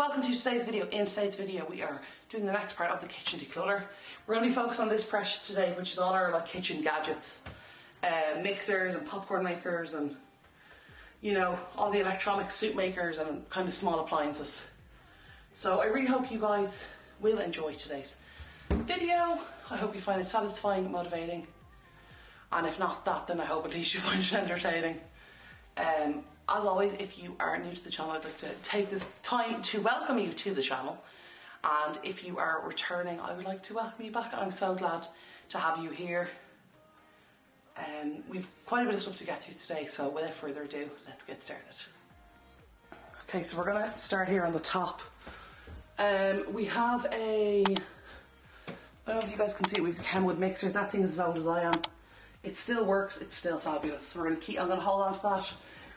welcome to today's video. In today's video we are doing the next part of the kitchen declutter. We're going to be focused on this precious today, which is all our kitchen gadgets, mixers and popcorn makers and all the electronic soup makers and kind of small appliances. So I really hope you guys will enjoy today's video. I hope you find it satisfying, motivating, and if not that, then I hope at least you find it entertaining. As always, if you are new to the channel, I'd like to take this time to welcome you to the channel, and if you are returning, I would like to welcome you back. I'm so glad to have you here. We've quite a bit of stuff to get through today, so without further ado, let's get started. Okay, so we're going to start here on the top. We have a, I don't know if you guys can see it, we have the Kenwood mixer. That thing is as old as I am. It still works, it's still fabulous. So I'm going to hold on to that.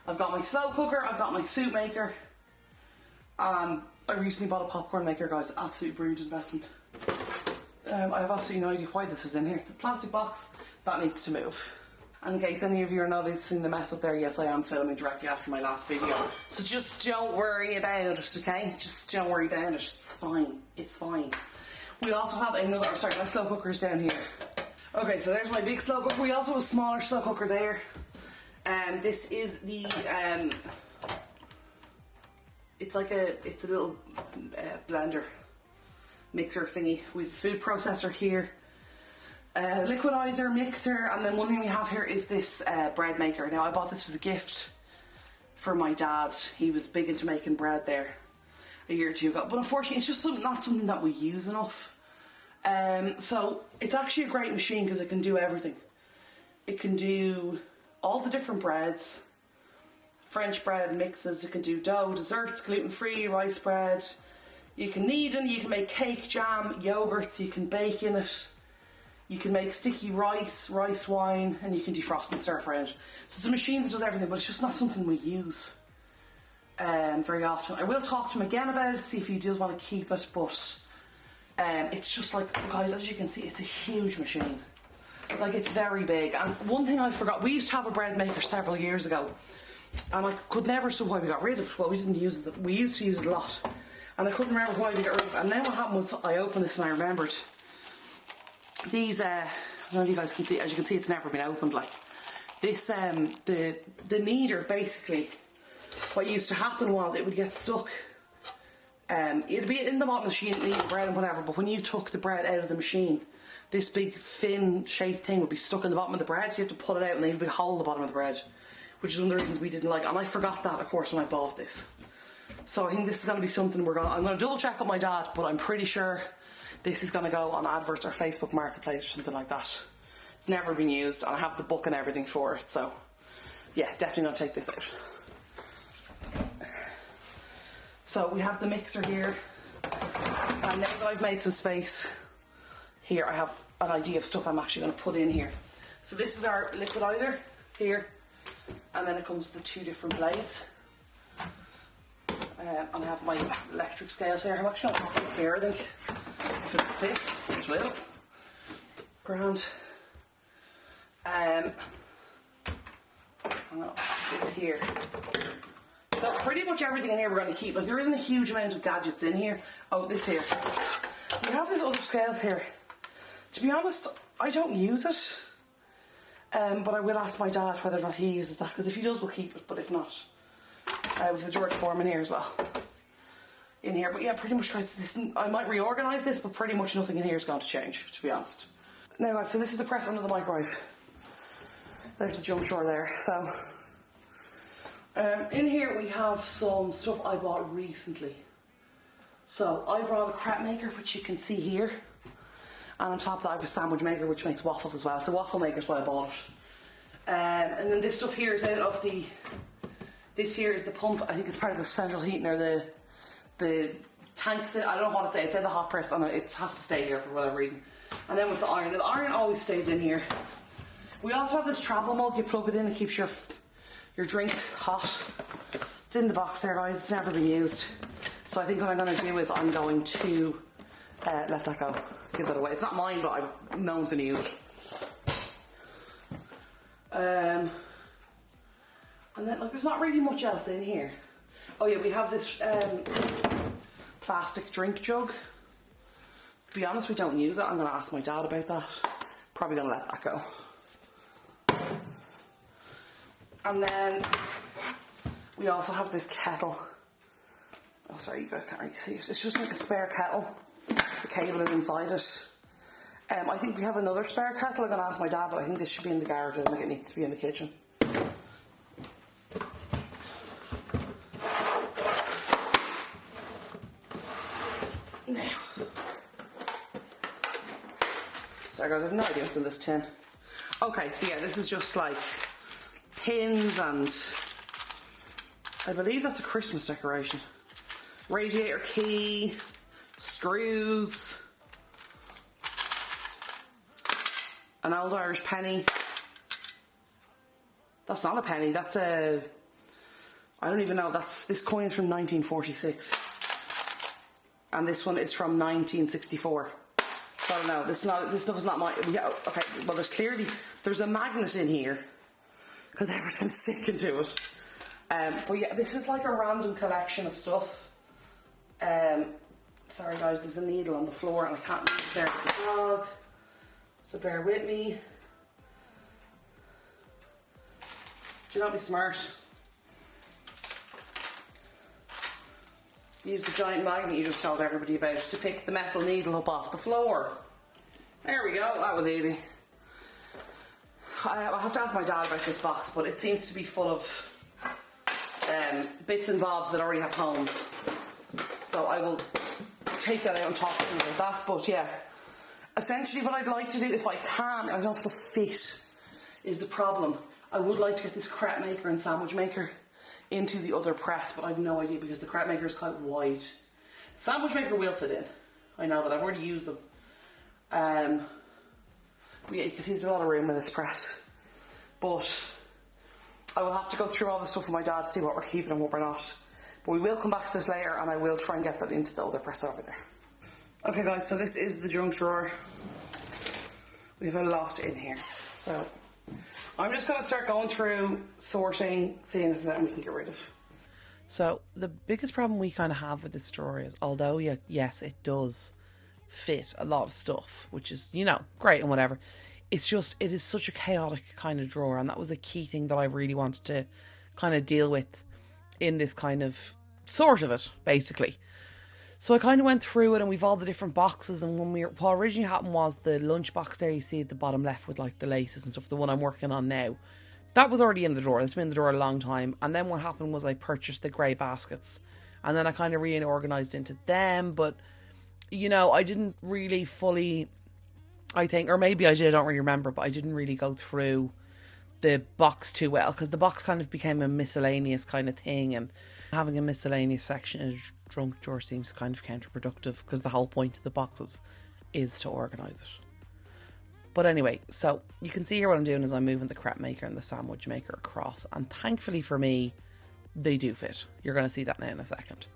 I've got my slow cooker, I've got my soup maker. I recently bought a popcorn maker, guys. Absolutely brilliant investment. I have absolutely no idea why this is in here. The plastic box, that needs to move. And in case any of you are noticing the mess up there, yes, I am filming directly after my last video. So just don't worry about it, okay? Just don't worry about it. It's fine. It's fine. We also have another, sorry, my slow cooker is down here. Okay, so there's my big slow cooker. We also have a smaller slow cooker there. This is the, it's a little blender mixer thingy. We have a food processor here, liquidizer, mixer, and then one thing we have here is this bread maker. Now I bought this as a gift for my dad. He was big into making bread there a year or two ago, but unfortunately it's just not something that we use enough. So it's actually a great machine because it can do everything. It can do all the different breads, French bread mixes, it can do dough, desserts, gluten-free, rice bread. You can knead in, you can make cake, jam, yogurts, you can bake in it. You can make sticky rice, rice wine, and you can defrost and stir fry it. So it's a machine that does everything, but it's just not something we use very often. I will talk to him again about it, see if he does want to keep it, but it's just like, guys, as you can see, it's a huge machine. Like, it's very big. And one thing I forgot, we used to have a bread maker several years ago, and I could never see why we got rid of it. Well, we didn't use it, we used to use it a lot, and I couldn't remember why we got rid of it. And then what happened was I opened this and I remembered these, I don't know if you guys can see, as you can see, it's never been opened. Like this, the kneader, basically, what used to happen was it would get stuck. It'd be in the bottom of the machine, knead the bread and whatever, but when you took the bread out of the machine, this big fin shaped thing would be stuck in the bottom of the bread, so you have to pull it out and leave a big hole in the bottom of the bread, which is one of the reasons we didn't like it. And I forgot that, of course, when I bought this. So I think this is going to be something I'm going to double check with my dad, but I'm pretty sure this is going to go on adverts or Facebook Marketplace or something like that. It's never been used, and I have the book and everything for it, so yeah, definitely going to take this out. So we have the mixer here, and now that I've made some space here, I have an idea of stuff I'm actually going to put in here. So this is our liquidizer here, and then it comes with the two different blades. And I have my electric scales here. I'm actually going to put it here, I think, if it will fit, it will. Grand. I'm going to put this here. So pretty much everything in here we're going to keep. Like, there isn't a huge amount of gadgets in here. Oh, this here. We have this other scales here. To be honest, I don't use it, but I will ask my dad whether or not he uses that, because if he does, we'll keep it, but if not, with the George Foreman here as well in here. But yeah, pretty much, guys, this, I might reorganise this, but pretty much nothing in here is going to change, to be honest. Now, guys, so this is the press under the microwave. There's the jump drawer there. So in here we have some stuff I bought recently. So I brought a crepe maker, which you can see here. And on top of that, I have a sandwich maker, which makes waffles as well. It's a waffle maker, so I bought it. And then this stuff here is out of the, this here is the pump. I think it's part of the central heating, or the tanks. I don't know what it's in the hot press, and it has to stay here for whatever reason. And then with the iron always stays in here. We also have this travel mug. You plug it in, it keeps your drink hot. It's in the box there, guys. It's never been used. So I think what I'm going to do is I'm going to let that go. Give that away. It's not mine, but no one's going to use it. And then, like, there's not really much else in here. Oh yeah, we have this plastic drink jug. To be honest, we don't use it. I'm going to ask my dad about that. Probably going to let that go. And then we also have this kettle. Oh, sorry, you guys can't really see it. It's just like a spare kettle. The cable is inside it. I think we have another spare kettle. I'm going to ask my dad, but I think this should be in the garage. I don't think it needs to be in the kitchen. Now. Sorry guys, I have no idea what's in this tin. Okay, so yeah, this is just like pins and I believe that's a Christmas decoration. Radiator key, screws, an old Irish penny. That's not a penny, that's a, I don't even know, this coin is from 1946. And this one is from 1964. So I don't know, this stuff is not my, yeah, okay, well there's a magnet in here, because everything's sticking to it. But yeah, this is like a random collection of stuff. Sorry guys, there's a needle on the floor and I can't move there with the dog. So bear with me. Do not be smart. Use the giant magnet you just told everybody about to pick the metal needle up off the floor. There we go, that was easy. I'll have to ask my dad about this box, but it seems to be full of bits and bobs that already have homes. So I will take that out and talk to him about that. But yeah, essentially what I'd like to do, if I can, I don't know if it'll fit, is the problem. I would like to get this crepe maker and sandwich maker into the other press, but I've no idea because the crepe maker is quite wide. The sandwich maker will fit in. I know that, I've already used them. But yeah, you can see there's a lot of room in this press. But I will have to go through all the stuff with my dad to see what we're keeping and what we're not. But we will come back to this later and I will try and get that into the other press over there. Okay guys, so this is the junk drawer. We have a lot in here. So I'm just going to start going through, sorting, seeing if there's anything we can get rid of. So the biggest problem we kind of have with this drawer is, although yes, it does fit a lot of stuff, which is, you know, great and whatever, it's just, it is such a chaotic kind of drawer, and that was a key thing that I really wanted to kind of deal with in this kind of sort of it, basically. So I kind of went through it, and we've all the different boxes, and what originally happened was the lunch box there you see at the bottom left with like the laces and stuff, the one I'm working on now, that was already in the drawer. It's been in the drawer a long time. And then what happened was I purchased the grey baskets, and then I kind of reorganised into them, but you know, I didn't really fully, I think, or maybe I did, I don't really remember, but I didn't really go through the box too well, because the box kind of became a miscellaneous kind of thing, and having a miscellaneous section in a junk drawer seems kind of counterproductive, because the whole point of the boxes is to organise it. But anyway, so you can see here what I'm doing is I'm moving the crepe maker and the sandwich maker across, and thankfully for me, they do fit. You're going to see that now in a second.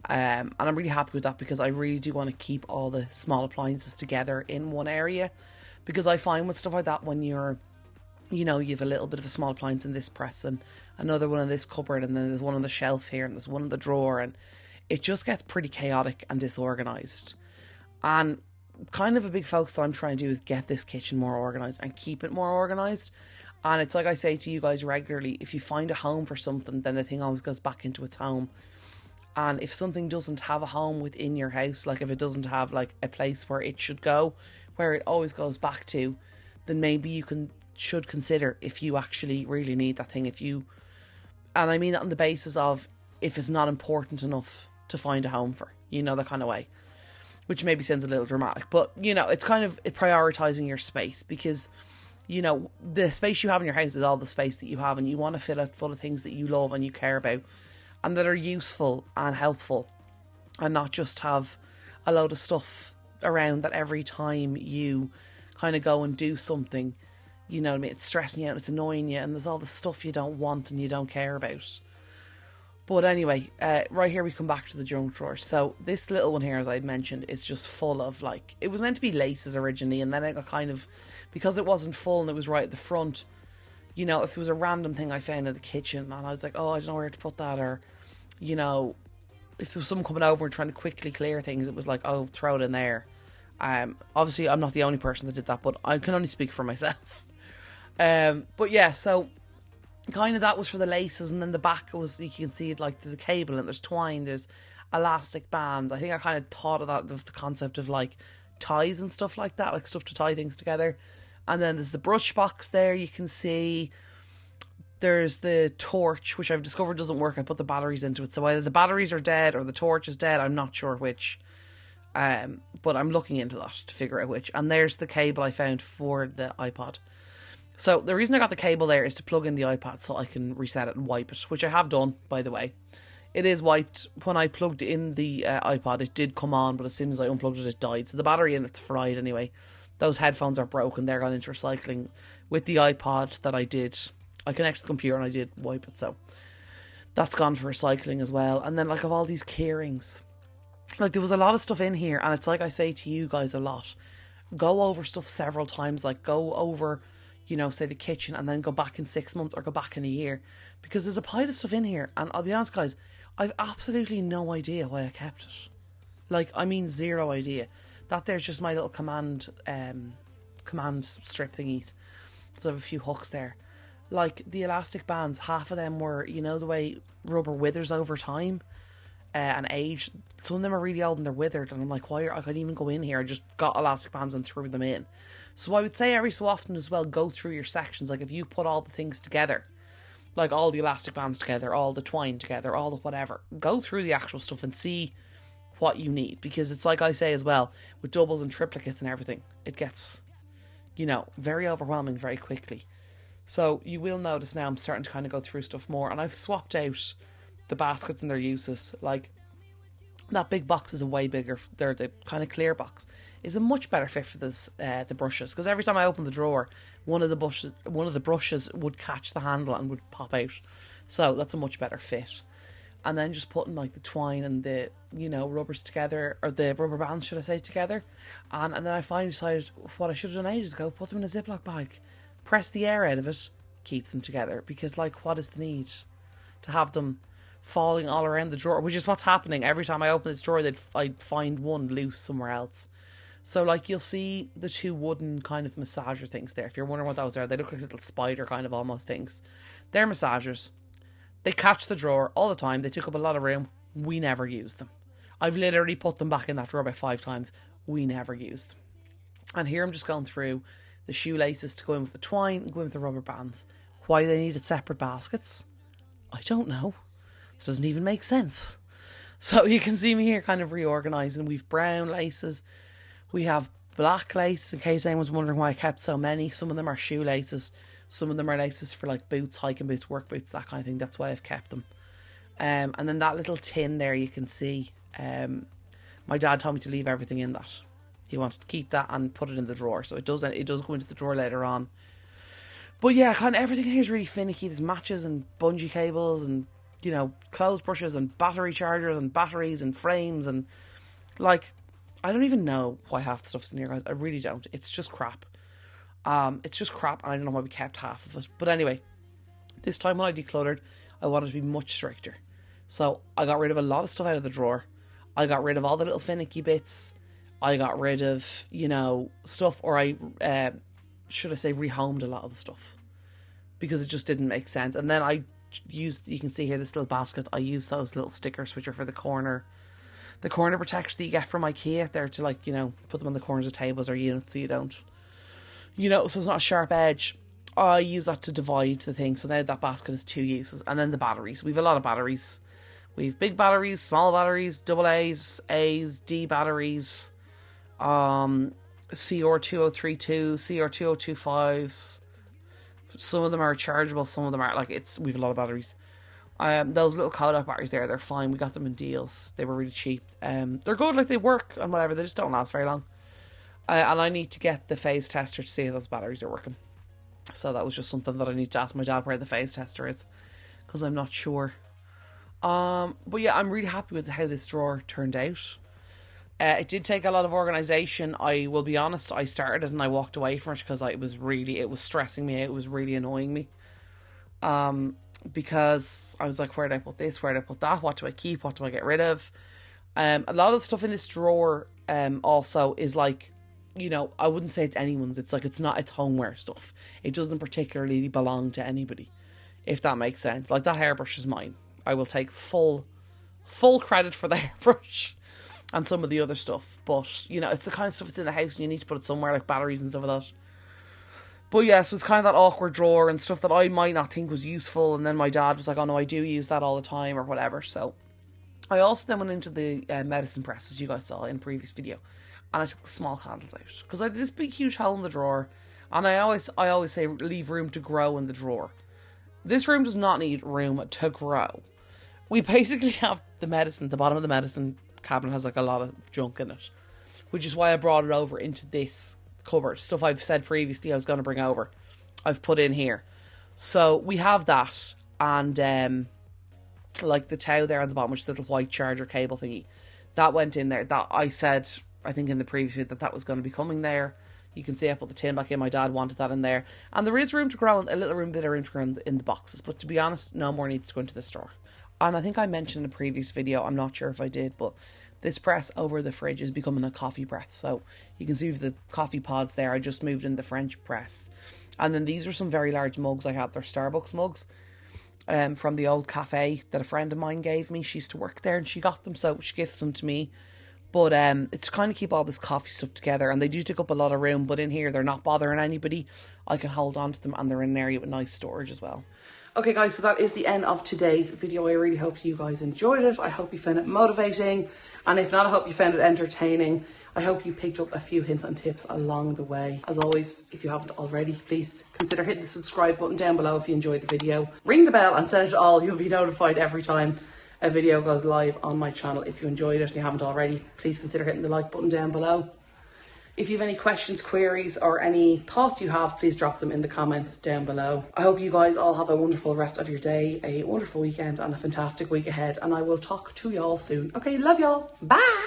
And I'm really happy with that, because I really do want to keep all the small appliances together in one area, because I find with stuff like that, when you're, you know, you have a little bit of a small appliance in this press and another one in this cupboard, and then there's one on the shelf here and there's one in the drawer, and it just gets pretty chaotic and disorganised. And kind of a big focus that I'm trying to do is get this kitchen more organised and keep it more organised. And it's like I say to you guys regularly, if you find a home for something, then the thing always goes back into its home. And if something doesn't have a home within your house, like if it doesn't have like a place where it should go, where it always goes back to, then maybe you should consider if you actually really need that thing. And I mean that on the basis of if it's not important enough to find a home for, you know, that kind of way, which maybe sounds a little dramatic, but you know, it's kind of prioritizing your space, because you know, the space you have in your house is all the space that you have, and you want to fill it full of things that you love and you care about and that are useful and helpful, and not just have a load of stuff around that every time you kind of go and do something, you know what I mean, it's stressing you out, it's annoying you, and there's all the stuff you don't want and you don't care about. But anyway, right here we come back to the junk drawer. So this little one here, as I mentioned, is just full of, like, it was meant to be laces originally, and then it got kind of, because it wasn't full and it was right at the front, you know, if it was a random thing I found in the kitchen and I was like, oh, I don't know where to put that, or, you know, if there was someone coming over and trying to quickly clear things, it was like, oh, throw it in there. Obviously I'm not the only person that did that, but I can only speak for myself. But yeah, so kind of that was for the laces, and then the back was, you can see, like, there's a cable and there's twine, there's elastic bands. I think I kind of thought of that, of the concept of like ties and stuff like that, like stuff to tie things together. And then there's the brush box there, you can see. There's the torch, which I've discovered doesn't work. I put the batteries into it, so either the batteries are dead or the torch is dead. I'm not sure which. But I'm looking into that to figure out which. And there's the cable I found for the iPod. So the reason I got the cable there is to plug in the iPad so I can reset it and wipe it, which I have done, by the way. It is wiped. When I plugged in the iPod, it did come on, but as soon as I unplugged it, it died. So the battery in it's fried anyway. Those headphones are broken. They're gone into recycling. With the iPod that I did, I connected to the computer and I did wipe it, so that's gone for recycling as well. And then, like, of all these key rings, like, there was a lot of stuff in here, and it's like I say to you guys a lot, go over stuff several times. Like, go over, you know, say the kitchen, and then go back in 6 months or go back in a year, because there's a pile of stuff in here, and I'll be honest, guys, I've absolutely no idea why I kept it. Like, I mean, zero idea. That there's just my little command strip thingies. So I have a few hooks there. Like, the elastic bands, half of them were, you know, the way rubber withers over time and age. Some of them are really old and they're withered, and I'm like, why? I couldn't even go in here. I just got elastic bands and threw them in. So I would say every so often as well, go through your sections. Like, if you put all the things together, like all the elastic bands together, all the twine together, all the whatever, go through the actual stuff and see what you need. Because it's like I say as well, with doubles and triplicates and everything, it gets, you know, very overwhelming very quickly. So you will notice now I'm starting to kind of go through stuff more, and I've swapped out the baskets and their uses. Like, that big box is a way bigger. They're the kind of clear box is a much better fit for this the brushes, because every time I open the drawer, one of the brushes would catch the handle and would pop out. So that's a much better fit. And then just putting, like, the twine and the, you know, rubbers together, or the rubber bands, should I say, together. And then I finally decided what I should have done ages ago: put them in a Ziploc bag, press the air out of it, keep them together. Because, like, what is the need to have them falling all around the drawer? Which is what's happening every time I open this drawer. I'd find one loose somewhere else. So, like, you'll see the two wooden kind of massager things there. If you're wondering what those are, they look like little spider kind of almost things. They're massagers. They catch the drawer all the time. They took up a lot of room. We never use them. I've literally put them back in that drawer about 5 times. We never used them. And here I'm just going through the shoelaces to go in with the twine and go in with the rubber bands. Why they needed separate baskets, I don't know. It doesn't even make sense. So you can see me here kind of reorganising. We've brown laces. We have black laces, in case anyone's wondering why I kept so many. Some of them are shoelaces. Some of them are laces for, like, boots, hiking boots, work boots, that kind of thing. That's why I've kept them. And then that little tin there, you can see. My dad told me to leave everything in that. He wanted to keep that and put it in the drawer. So it does go into the drawer later on. But yeah, kind of everything here is really finicky. There's matches and bungee cables and, you know, clothes brushes and battery chargers and batteries and frames. And, like, I don't even know why half the stuff's in here, guys. I really don't. It's just crap. It's just crap, and I don't know why we kept half of it. But anyway, this time when I decluttered, I wanted to be much stricter. So I got rid of a lot of stuff out of the drawer. I got rid of all the little finicky bits. I got rid of, you know, stuff, or I, should I say, rehomed a lot of the stuff. Because it just didn't make sense. And then I used, you can see here, this little basket. I used those little stickers, which are for the corner protection that you get from IKEA. They're to, like, you know, put them on the corners of tables or units so you don't, you know, so it's not a sharp edge. I use that to divide the thing. So now that basket has 2 uses. And then the batteries. We have a lot of batteries. We have big batteries, small batteries, double A's, D batteries, CR2032, CR2025s. Some of them are chargeable, some of them are, like, we have a lot of batteries. Those little Kodak batteries there, they're fine. We got them in deals. They were really cheap. They're good, like, they work and whatever. They just don't last very long. And I need to get the phase tester to see if those batteries are working. So that was just something that I need to ask my dad where the phase tester is, because I'm not sure. But yeah, I'm really happy with how this drawer turned out. It did take a lot of organisation. I will be honest, I started it and I walked away from it because it was stressing me out. It was really annoying me. because I was like, where do I put this? Where do I put that? What do I keep? What do I get rid of? A lot of the stuff in this drawer also is like, you know, I wouldn't say it's anyone's. It's like, it's homeware stuff. It doesn't particularly belong to anybody, if that makes sense. Like, that hairbrush is mine. I will take full credit for the hairbrush and some of the other stuff. But, you know, it's the kind of stuff that's in the house and you need to put it somewhere, like batteries and stuff like that. But yes, it was kind of that awkward drawer and stuff that I might not think was useful. And then my dad was like, oh no, I do use that all the time or whatever. So I also then went into the medicine press, as you guys saw in a previous video. And I took the small candles out. Because I had this big, huge hole in the drawer. And I always say, leave room to grow in the drawer. This room does not need room to grow. We basically have the medicine, the bottom of the medicine cabinet has like a lot of junk in it. Which is why I brought it over into this cupboard. Stuff I've said previously I was going to bring over. I've put in here. So we have that. And like the towel there on the bottom, which is the little white charger cable thingy. That went in there. That I said, I think in the previous video, that was going to be coming there. You can see I put the tin back in. My dad wanted that in there. And there is room to grow, a little bit of room to grow in the boxes. But to be honest, no more needs to go into this drawer. And I think I mentioned in a previous video, I'm not sure if I did, but this press over the fridge is becoming a coffee press. So you can see the coffee pods there. I just moved in the French press. And then these are some very large mugs I had. They're Starbucks mugs from the old cafe that a friend of mine gave me. She used to work there and she got them, so she gifted them to me. But it's to kind of keep all this coffee stuff together. And they do take up a lot of room, but in here they're not bothering anybody. I can hold on to them and they're in an area with nice storage as well. Okay guys, so that is the end of today's video. I really hope you guys enjoyed it. I hope you found it motivating. And if not, I hope you found it entertaining. I hope you picked up a few hints and tips along the way. As always, if you haven't already, please consider hitting the subscribe button down below if you enjoyed the video. Ring the bell and set it all. You'll be notified every time a video goes live on my channel. If you enjoyed it and you haven't already, please consider hitting the like button down below. If you have any questions, queries, or any thoughts you have, please drop them in the comments down below. I hope you guys all have a wonderful rest of your day, a wonderful weekend, and a fantastic week ahead. And I will talk to y'all soon. Okay, love y'all. Bye.